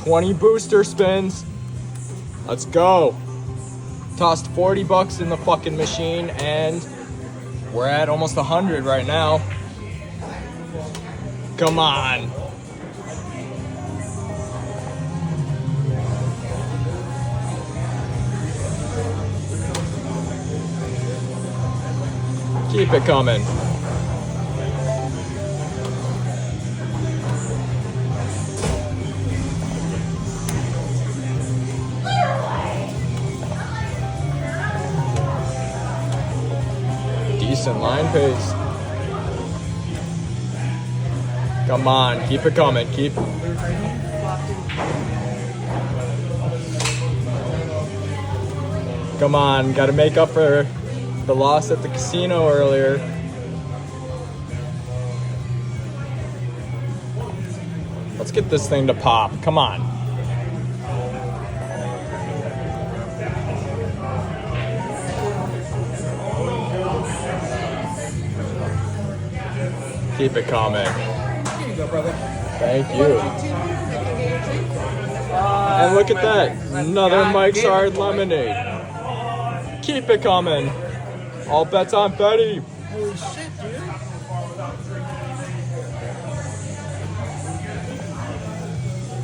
20 booster spins. Let's go. Tossed 40 bucks in the fucking machine and we're at almost 100 right now. Come on. Keep it coming. Decent line pace. Come on, keep it coming. Come on, gotta make up for the loss at the casino earlier. Let's get this thing to pop. Come on. Keep it coming. Here you go, brother. Thank you. And look at that. Another Mike's Hard Lemonade. Keep it coming. All bets on Fetti. Holy shit, dude.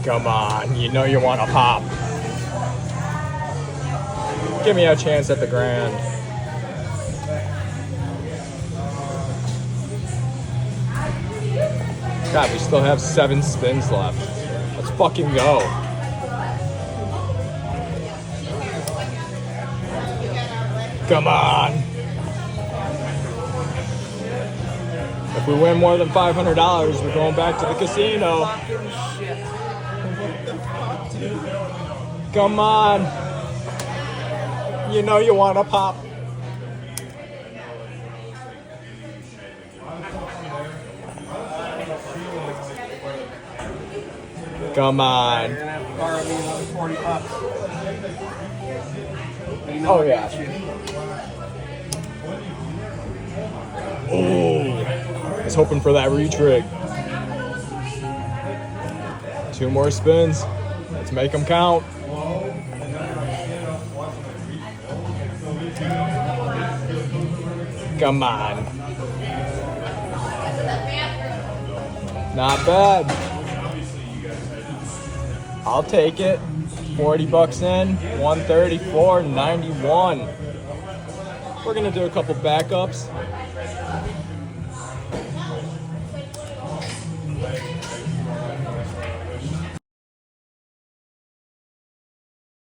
Come on, you know you want to pop. Give me a chance at the grand. God, we still have 7 spins left. Let's fucking go. Come on. If we win more than $500, we're going back to the casino. Fucking shit. What the fuck, dude? Come on. You know you want to pop. Come on. You're gonna have to borrow me another 40 bucks. You know Oh, I yeah. got you. Oh, I was hoping for that retrig. 2 more spins. Let's make them count. Come on. Not bad. I'll take it. 40 bucks in, 134.91. We're gonna do a couple backups.